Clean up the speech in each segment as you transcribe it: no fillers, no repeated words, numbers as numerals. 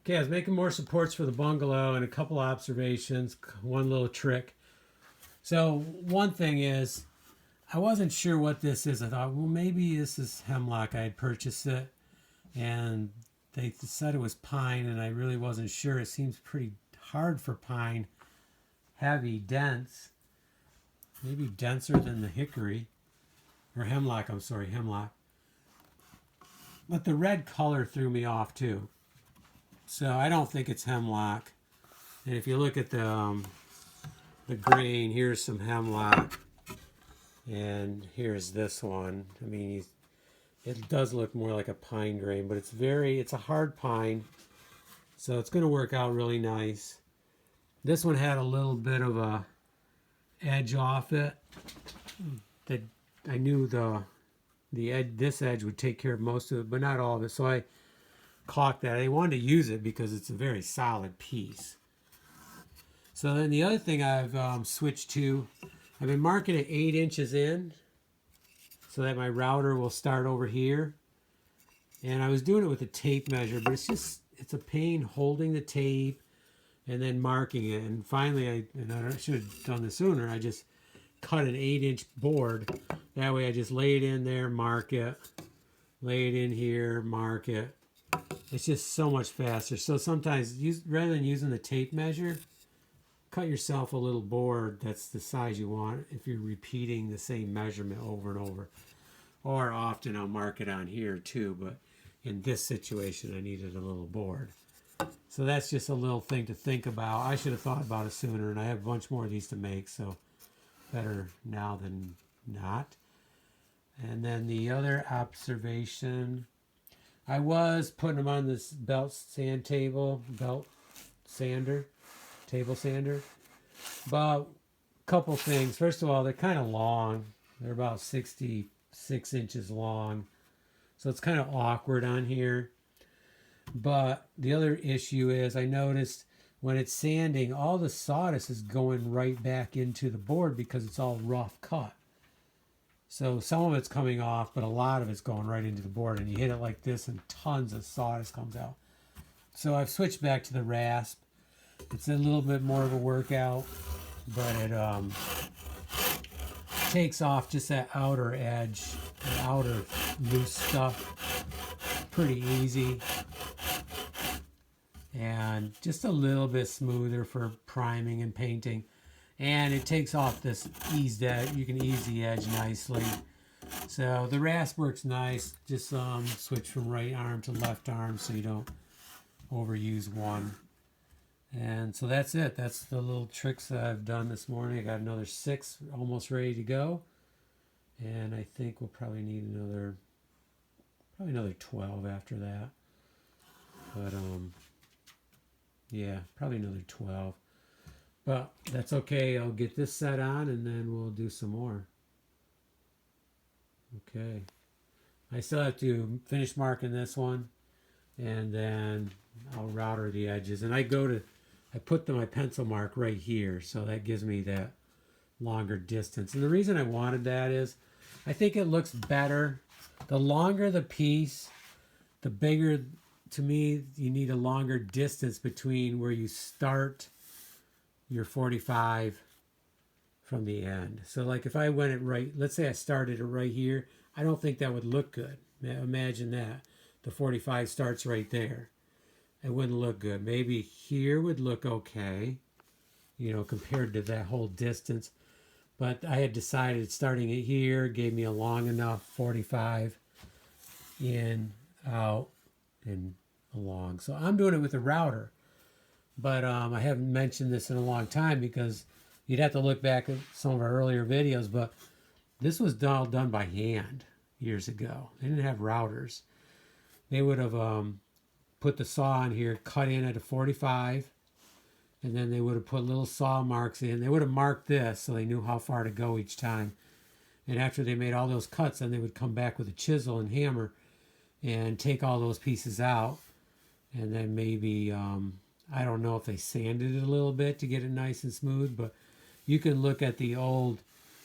Okay, I was making more supports for the bungalow and a couple observations, one little trick. So one thing is, I wasn't sure what this is. I thought, well, maybe this is hemlock. I had purchased it, and they said it was pine, and I really wasn't sure. It seems pretty hard for pine, heavy, dense, maybe denser than the hickory, or hemlock, I'm sorry, hemlock. But the red color threw me off too. So I don't think it's hemlock. And if you look at the grain, here's some hemlock, and here's this one. I mean, it does look more like a pine grain, but it's a hard pine, so it's going to work out really nice. This one had a little bit of a edge off it that I knew this edge would take care of most of it, but not all of it. So I caulked that. I wanted to use it because it's a very solid piece. So then the other thing I've switched to, I've been marking it 8 inches in so that my router will start over here. And I was doing it with a tape measure, but it's a pain holding the tape and then marking it. And finally, I should have done this sooner, I just cut an 8-inch board. That way I just lay it in there, mark it, lay it in here, mark it. It's just so much faster. So sometimes, rather than using the tape measure, cut yourself a little board that's the size you want if you're repeating the same measurement over and over. Or often I'll mark it on here too, but in this situation I needed a little board. So that's just a little thing to think about. I should have thought about it sooner, and I have a bunch more of these to make, so better now than not. And then the other observation, I was putting them on this table sander, but a couple things. First of all, they're kind of long. They're about 66 inches long, so it's kind of awkward on here. But the other issue is, I noticed when it's sanding, all the sawdust is going right back into the board because it's all rough cut. So some of it's coming off, but a lot of it's going right into the board, and you hit it like this and tons of sawdust comes out. So I've switched back to the rasp. It's a little bit more of a workout, but it takes off just that outer edge, the outer loose stuff pretty easy, and just a little bit smoother for priming and painting. And it takes off this eased edge. You can ease the edge nicely. So the rasp works nice. Just switch from right arm to left arm so you don't overuse one. And so that's it. That's the little tricks that I've done this morning. I got another 6 almost ready to go. And I think we'll probably need another 12 after that. But yeah, probably another 12. But that's okay. I'll get this set on and then we'll do some more. Okay. I still have to finish marking this one, and then I'll router the edges. And I put my pencil mark right here, so that gives me that longer distance. And the reason I wanted that is I think it looks better. The longer the piece, the bigger, to me, you need a longer distance between where you start your 45 from the end. So like if I went it right, let's say I started it right here, I don't think that would look good. Imagine that. The 45 starts right there. It wouldn't look good. Maybe here would look okay, compared to that whole distance. But I had decided starting it here gave me a long enough 45 in, out, and along. So I'm doing it with a router. But I haven't mentioned this in a long time because you'd have to look back at some of our earlier videos, but this was all done by hand years ago. They didn't have routers. They would have put the saw on here, cut in at a 45, and then they would have put little saw marks in. They would have marked this so they knew how far to go each time. And after they made all those cuts, then they would come back with a chisel and hammer and take all those pieces out. And then maybe, I don't know if they sanded it a little bit to get it nice and smooth, but you can look at the old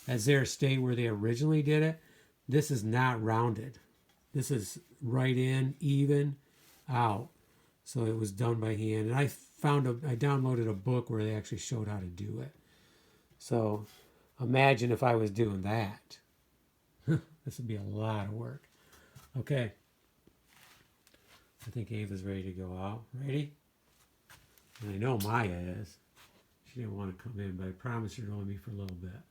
Azure State where they originally did it. This is not rounded. This is right in, even, out. So it was done by hand. And I downloaded a book where they actually showed how to do it. So imagine if I was doing that. This would be a lot of work. Okay. I think Ava's ready to go out. Ready? And I know Maya is. She didn't want to come in, but I promised her to join me for a little bit.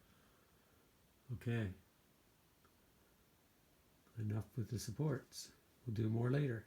Okay. Enough with the supports. We'll do more later.